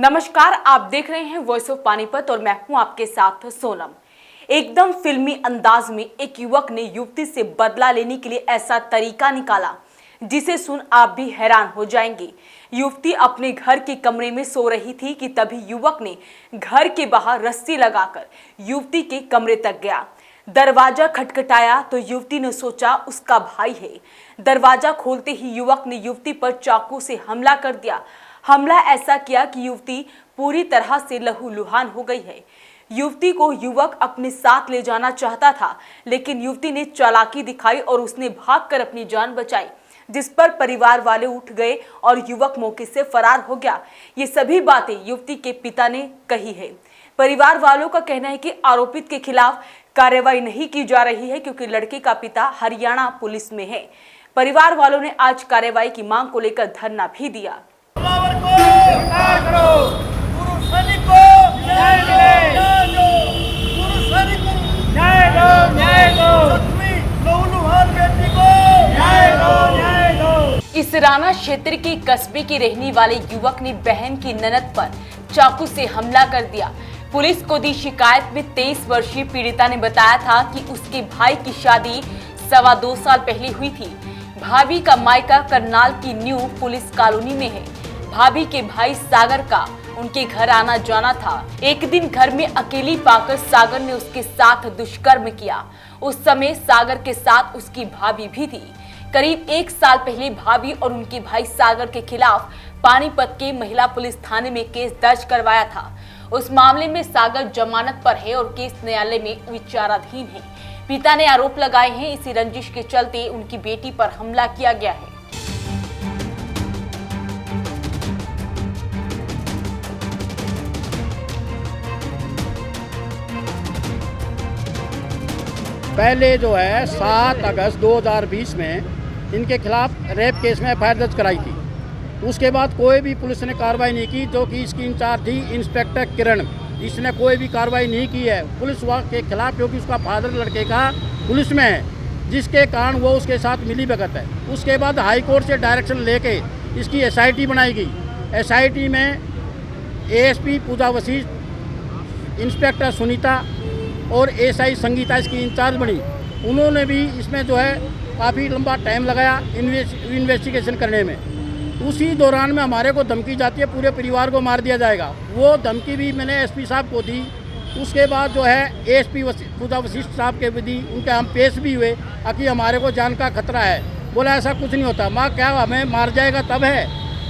नमस्कार, आप देख रहे हैं वॉइस ऑफ पानीपत और मैं हूं आपके साथ सोनम। एकदम फिल्मी अंदाज में एक युवक ने युवती से बदला लेने के लिए ऐसा तरीका निकाला जिसे सुन आप भी हैरान हो जाएंगे। युवती अपने घर के कमरे में सो रही थी कि तभी युवक ने घर के बाहर रस्सी लगाकर युवती के कमरे तक गया। दरवाजा खटखटाया तो युवती ने सोचा उसका भाई है। दरवाजा खोलते ही युवक ने युवती पर चाकू से हमला कर दिया। हमला ऐसा किया कि युवती पूरी तरह से लहूलुहान हो गई है। युवती को युवक अपने साथ ले जाना चाहता था, लेकिन युवती ने चालाकी दिखाई और उसने भागकर अपनी जान बचाई, जिस पर परिवार वाले उठ गए और युवक मौके से फरार हो गया। ये सभी बातें युवती के पिता ने कही है। परिवार वालों का कहना है कि आरोपित के खिलाफ कार्रवाई नहीं की जा रही है क्योंकि लड़के का पिता हरियाणा पुलिस में है। परिवार वालों ने आज कार्रवाई की मांग को लेकर धरना भी दिया। इस राणा क्षेत्र के कस्बे के रहने वाले युवक ने बहन की ननद पर चाकू से हमला कर दिया। पुलिस को दी शिकायत में 23 वर्षीय पीड़िता ने बताया था कि उसके भाई की शादी 2.25 साल पहले हुई थी। भाभी का मायका करनाल की न्यू पुलिस कॉलोनी में है। भाभी के भाई सागर का उनके घर आना जाना था। एक दिन घर में अकेली पाकर सागर ने उसके साथ दुष्कर्म किया। उस समय सागर के साथ उसकी भाभी भी थी। करीब 1 साल पहले भाभी और उनके भाई सागर के खिलाफ पानीपत के महिला पुलिस थाने में केस दर्ज करवाया था। उस मामले में सागर जमानत पर है और केस न्यायालय में विचाराधीन है। पिता ने आरोप लगाए हैं इसी रंजिश के चलते उनकी बेटी पर हमला किया गया है। पहले जो है 7 अगस्त 2020 में इनके खिलाफ रेप केस में एफआईआर दर्ज कराई थी। उसके बाद कोई भी पुलिस ने कार्रवाई नहीं की, जो कि इसकी इंचार्ज थी इंस्पेक्टर किरण। इसने कोई भी कार्रवाई नहीं की है पुलिस के खिलाफ, क्योंकि उसका फादर लड़के का पुलिस में है, जिसके कारण वो उसके साथ मिली भगत है। उसके बाद हाई कोर्ट से डायरेक्शन लेके इसकी एसआईटी बनाई गई। एसआईटी में एएसपी पूजा वशिष्ठ, इंस्पेक्टर सुनीता और एसआई संगीता इसकी इंचार्ज बनी। उन्होंने भी इसमें जो है काफ़ी लंबा टाइम लगाया इन्वेस्टिगेशन करने में। उसी दौरान में हमारे को धमकी जाती है पूरे परिवार को मार दिया जाएगा। वो धमकी भी मैंने एसपी साहब को दी। उसके बाद जो है एएसपी पूजा वशिष्ठ साहब के भी दी। उनके हम पेश भी हुए कि हमारे को जान का खतरा है। बोला ऐसा कुछ नहीं होता। माँ क्या हमें मार जाएगा तब है?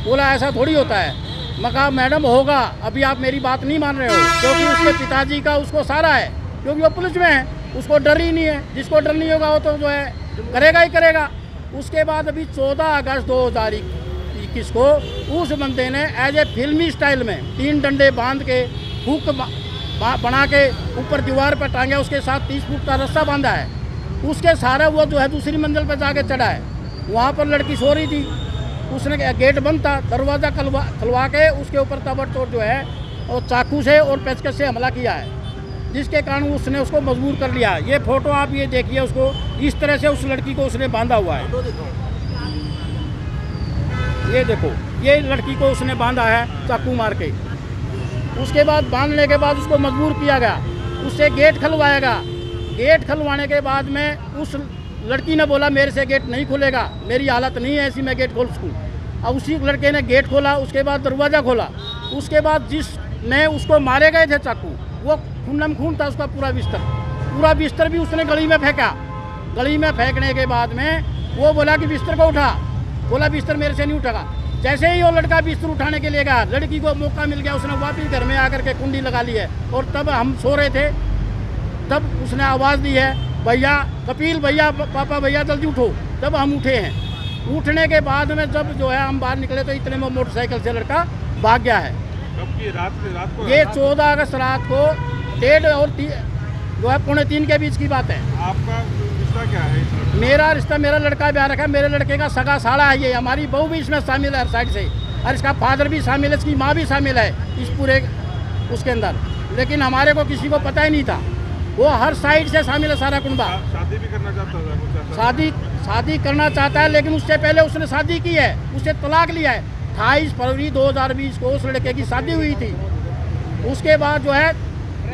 बोला ऐसा थोड़ी होता है। मैं कहा मैडम होगा, अभी आप मेरी बात नहीं मान रहे हो, क्योंकि उसके पिताजी का उसको सारा है, क्योंकि वो पुलिस में है, उसको डर ही नहीं है। जिसको डर नहीं होगा वो तो जो है करेगा ही करेगा। उसके बाद अभी 14 अगस्त 2021 को उस बंदे ने एज ए फिल्मी स्टाइल में 3 डंडे बांध के हुक बना के ऊपर दीवार पर टांगे, उसके साथ 30 फुट का रस्सा बांधा है। उसके सारा वो जो है दूसरी मंजिल पर जाके चढ़ा है। वहाँ पर लड़की सो रही थी। उसने गेट बंद था, दरवाज़ा खुलवा के उसके ऊपर ताबड़तोड़ जो है और चाकू से और पेचकस से हमला किया है, जिसके कारण उसने उसको मजबूर कर लिया। ये फोटो आप ये देखिए, उसको इस तरह से उस लड़की को उसने बांधा हुआ है। ये देखो, ये लड़की को उसने बांधा है चाकू मार के। उसके बाद बांधने के बाद उसको मजबूर किया गया, उससे गेट खुलवाया गया। गेट खुलवाने के बाद में उस लड़की ने बोला मेरे से गेट नहीं खुलेगा, मेरी हालत नहीं है ऐसी मैं गेट खोल सकूँ। अब उसी लड़के ने गेट खोला, उसके बाद दरवाज़ा खोला। उसके बाद जिसने उसको मारे गए थे चाकू, वो खून खून था उसका पूरा बिस्तर भी उसने गली में फेंका। गली में फेंकने के बाद में वो बोला कि बिस्तर को उठा। बोला बिस्तर मेरे से नहीं उठेगा। जैसे ही वो लड़का बिस्तर उठाने के लिए गया, लड़की को मौका मिल गया, उसने वापिस घर में आकर के कुंडी लगा ली है। और तब हम सो रहे थे, तब उसने आवाज़ दी है भैया, कपिल भैया, पापा भैया जल्दी उठो। तब हम उठे हैं। उठने के बाद में जब जो है हम बाहर निकले तो इतने में मोटरसाइकिल से लड़का भाग गया है। रात को ये 14 अगस्त रात को 1:30 और जो है 2:45 के बीच की बात है। आपका रिश्ता क्या है? मेरा रिश्ता, मेरा लड़का ब्याह रखा है, मेरे लड़के का सगा साला है। ये हमारी बहू भी इसमें शामिल है हर साइड से, और इसका फादर भी शामिल है, इसकी माँ भी शामिल है इस पूरे उसके अंदर। लेकिन हमारे को किसी को पता ही नहीं था। वो हर साइड से शामिल है सारा कुंबा। शादी भी करना चाहता था? शादी करना चाहता है, लेकिन उससे पहले उसने शादी की है, उससे तलाक लिया है। 28 फरवरी 2020 को उस लड़के की शादी हुई थी। उसके बाद जो है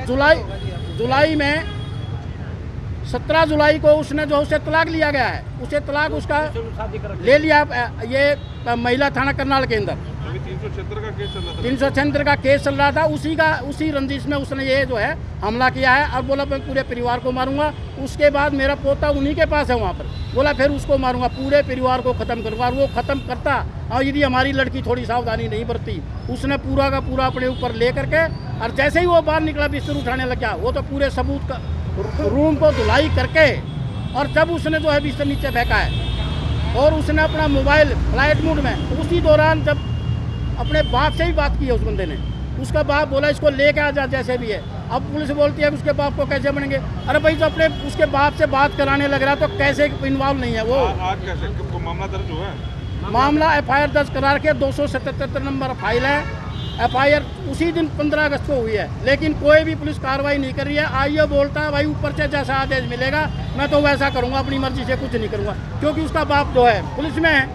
जुलाई में 17 जुलाई को उसने जो उसे तलाक लिया गया है। उसे तलाक उसका ले लिया ये महिला थाना करनाल के अंदर। अभी 376 का केस चल रहा था। 376 का केस चल रहा था। उसी रंजिश में उसने ये जो है हमला किया है और बोला मैं पूरे परिवार को मारूंगा। उसके बाद मेरा पोता उन्हीं के पास है वहाँ पर, बोला फिर उसको मारूंगा, पूरे परिवार को ख़त्म करूँगा। और वो ख़त्म करता और यदि हमारी लड़की थोड़ी सावधानी नहीं बरती, उसने पूरा का पूरा अपने ऊपर ले करके और जैसे ही वो बाहर निकला बिस्तर उठाने लग गया, वो तो पूरे सबूत का रूम को धुलाई करके और जब उसने जो है बिस्तर नीचे फेंका है और उसने अपना मोबाइल फ्लाइट मोड में, उसी दौरान जब अपने बाप से ही बात की है उस बंदे ने, उसका बाप बोला इसको लेके आ जा जैसे भी है। अब पुलिस बोलती है कि उसके बाप को कैसे बनेंगे। अरे भाई, जो अपने उसके बाप से बात कराने लग रहा तो कैसे इन्वॉल्व नहीं है वो। आज कैसे मामला दर्ज हुआ है? मामला FIR दर्ज करा के 277 नंबर फाइल है। FIR उसी दिन 15 अगस्त को हुई है, लेकिन कोई भी पुलिस कार्रवाई नहीं कर रही है। आइए बोलता है भाई ऊपर से जैसा आदेश मिलेगा मैं तो वैसा करूँगा, अपनी मर्जी से कुछ नहीं करूँगा, क्योंकि उसका बाप जो है पुलिस में है।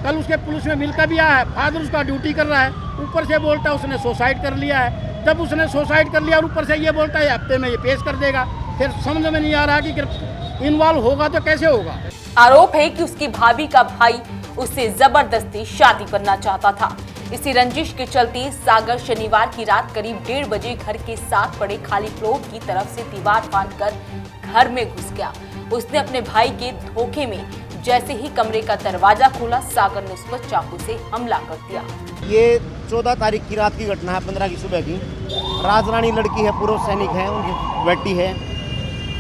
कल उसके पुलिस में मिलकर भी आया है, फादर उसका ड्यूटी कर रहा है, ऊपर से बोलता है उसने सुसाइड कर लिया है। जब उसने सुसाइड कर लिया और ऊपर से ये बोलता है हफ्ते में ये पेश कर देगा, फिर समझ में नहीं आ रहा कि इन्वॉल्व होगा तो कैसे होगा। आरोप है कि उसकी भाभी का भाई उससे जबरदस्ती शादी करना चाहता था। इसी रंजिश के चलते सागर शनिवार की रात करीब 1:30 बजे घर के साथ पड़े खाली प्लॉट की तरफ से दीवार फांदकर घर में घुस गया। उसने अपने भाई के धोखे में जैसे ही कमरे का दरवाजा खोला, सागर ने उस पर चाकू से हमला कर दिया। ये 14 तारीख की रात की घटना है, 15 की सुबह की। राजरानी लड़की है, पूर्व सैनिक है, उनकी बेटी है।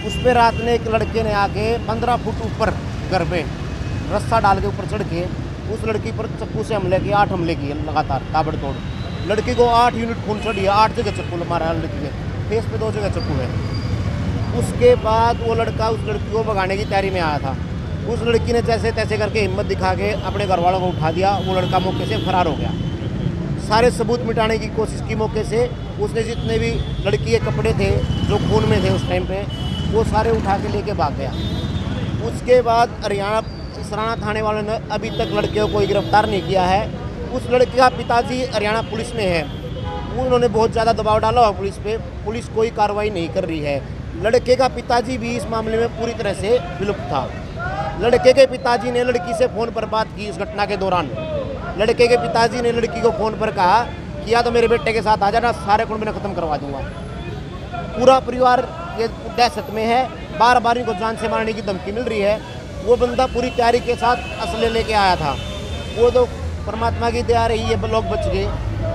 उस पर रात ने एक लड़के ने आके 15 फुट ऊपर घर पे रस्सा डाल के ऊपर चढ़ के उस लड़की पर चप्पू से हमले किए। 8 हमले किए लगातार ताबड़तोड़। लड़की को 8 यूनिट खून चढ़ी है, 8 जगह चप्पू मारा है लड़की के फेस पे, 2 जगह चप्पू है। उसके बाद वो लड़का उस लड़की को भगाने की तैयारी में आया था। उस लड़की ने जैसे तैसे करके हिम्मत दिखा के अपने घर वालों को उठा दिया। वो लड़का मौके से फरार हो गया। सारे सबूत मिटाने की कोशिश की मौके से। उसने जितने भी लड़की के कपड़े थे जो खून में थे उस टाइम पे, वो सारे उठा के लेके भाग गया। उसके बाद हरियाणा सराना थाने वालों ने अभी तक लड़के को कोई गिरफ्तार नहीं किया है। उस लड़के का पिताजी हरियाणा पुलिस में है, उन्होंने बहुत ज़्यादा दबाव डाला हुआ पुलिस पे, पुलिस कोई कार्रवाई नहीं कर रही है। लड़के का पिताजी भी इस मामले में पूरी तरह से विलुप्त था। लड़के के पिताजी ने लड़की से फ़ोन पर बात की इस घटना के दौरान। लड़के के पिताजी ने लड़की को फ़ोन पर कहा कि या तो मेरे बेटे के साथ आ जाना, सारे कुंड में ख़त्म करवा दूंगा। पूरा परिवार ये दहशत में है, बार बार इनको जान से मारने की धमकी मिल रही है। वो बंदा पूरी तैयारी के साथ असले लेके आया था। वो तो परमात्मा की दया रही है, लोग बच गए,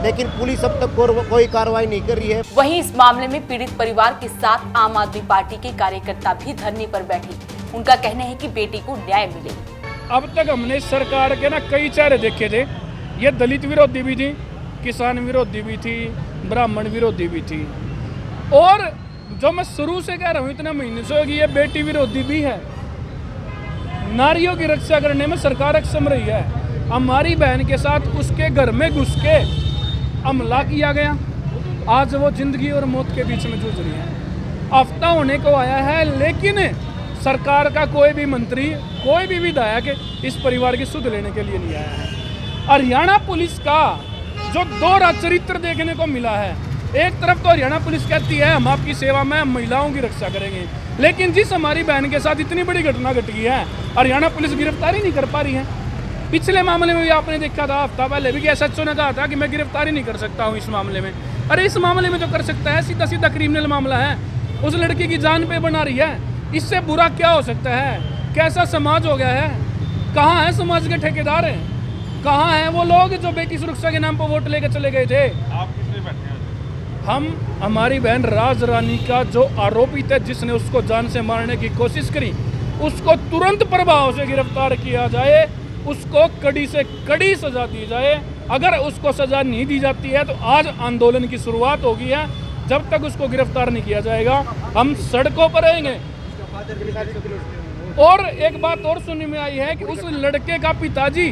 लेकिन पुलिस अब तक कोई कार्रवाई नहीं कर रही है। वहीं इस मामले में पीड़ित परिवार के साथ आम आदमी पार्टी के कार्यकर्ता भी धरने पर बैठे। उनका कहना है कि बेटी को न्याय मिले। अब तक हमने सरकार के ना कई चेहरे देखे थे। ये दलित विरोधी भी थी, किसान विरोधी भी थी, ब्राह्मण विरोधी भी थी, और जो मैं शुरू से कह रहा हूँ इतने महीने से होगी, ये बेटी विरोधी भी है। नारियों की रक्षा करने में सरकार अक्षम रही है। हमारी बहन के साथ उसके घर में घुस के हमला किया गया। आज वो जिंदगी और मौत के बीच में जूझ रही है। हफ्ता होने को आया है, लेकिन सरकार का कोई भी मंत्री, कोई भी विधायक इस परिवार की सुध लेने के लिए नहीं आया है। हरियाणा पुलिस का जो दोहरा चरित्र देखने को मिला है, एक तरफ तो हरियाणा पुलिस कहती है हम आपकी सेवा में, हम महिलाओं की रक्षा करेंगे, लेकिन जिस हमारी बहन के साथ इतनी बड़ी घटना घट गई है, हरियाणा पुलिस गिरफ्तारी नहीं कर पा रही है। पिछले मामले में भी आपने देखा था, हफ्ता पहले भी SHO ने कहा था कि मैं गिरफ्तारी नहीं कर सकता हूँ इस मामले में। अरे इस मामले में जो कर सकता है, सीधा सीधा क्रिमिनल मामला है, उस लड़की की जान पे बना रही है। इससे बुरा क्या हो सकता है? कैसा समाज हो गया है? कहाँ है समाज के ठेकेदार हैं? कहाँ हैं वो लोग जो बेटी सुरक्षा के नाम पर वोट लेकर चले गए थे? आप किसने बैठे हैं? हम हमारी बहन राज रानी का जो आरोपित है, जिसने उसको जान से मारने की कोशिश करी, उसको तुरंत प्रभाव से गिरफ्तार किया जाए, उसको कड़ी से कड़ी सजा दी जाए। अगर उसको सजा नहीं दी जाती है तो आज आंदोलन की शुरुआत होगी है। जब तक उसको गिरफ्तार नहीं किया जाएगा हम सड़कों पर रहेंगे। और एक बात और सुनने में आई है कि उस लड़के का पिताजी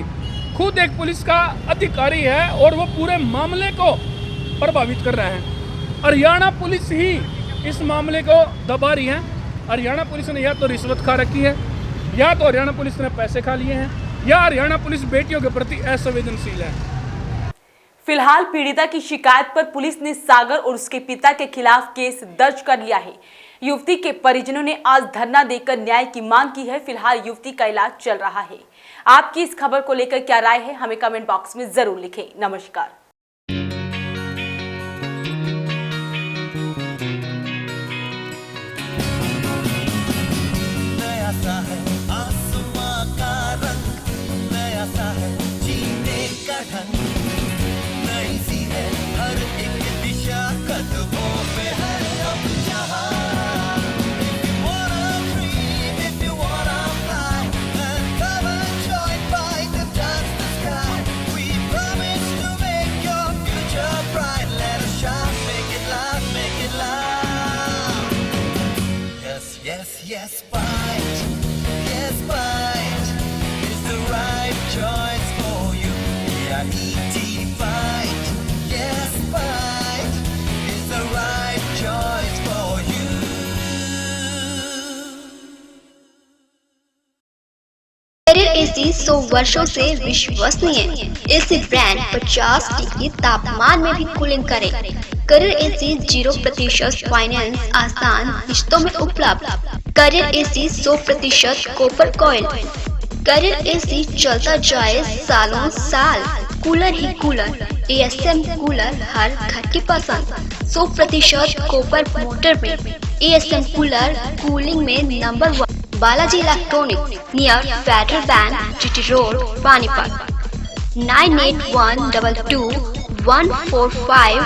खुद एक पुलिस का अधिकारी है और वो पूरे मामले को प्रभावित कर रहे हैं। हरियाणा पुलिस ही इस मामले को दबा रही है। हरियाणा पुलिस ने या तो रिश्वत खा रखी है, या तो हरियाणा पुलिस ने पैसे खा लिए हैं, या हरियाणा पुलिस बेटियों के प्रति असंवेदनशील है। फिलहाल पीड़िता की शिकायत पर पुलिस ने सागर और उसके पिता के खिलाफ केस दर्ज कर लिया है। युवती के परिजनों ने आज धरना देकर न्याय की मांग की है। फिलहाल युवती का इलाज चल रहा है। आपकी इस खबर को लेकर क्या राय है, हमें कमेंट बॉक्स में जरूर लिखें। नमस्कार। नया सा है आसमां का रंग, नया सा है जीने का ढंग, नई सी है हर एक दिशा, कदमों पे है अब जहां। If you wanna dream, if you wanna fly, then come and join, fight and touch the sky. We promise to make your future bright. Let us shine, make it loud, make it loud. Yes, yes, yes, fight. Yes, fight is the right choice for you. EIT fight. Yes, fight is the right choice for you. Carrier AC 100 वर्षों से विश्वसनीय। AC brand 50 degree तापमान में भी cooling करे। Career AC 0% finance आसान किश्तों में उपलब्ध। Carrier AC 100% copper coil. Carrier AC चलता जाए सालों साल। कूलर ही कूलर, एएसएम कूलर हर घर की पसंद। 100% कॉपर मोटर में एएसएम कूलर कूलिंग में number 1। Balaji electronic near Federal Bank, GT Road, Panipat. 98122145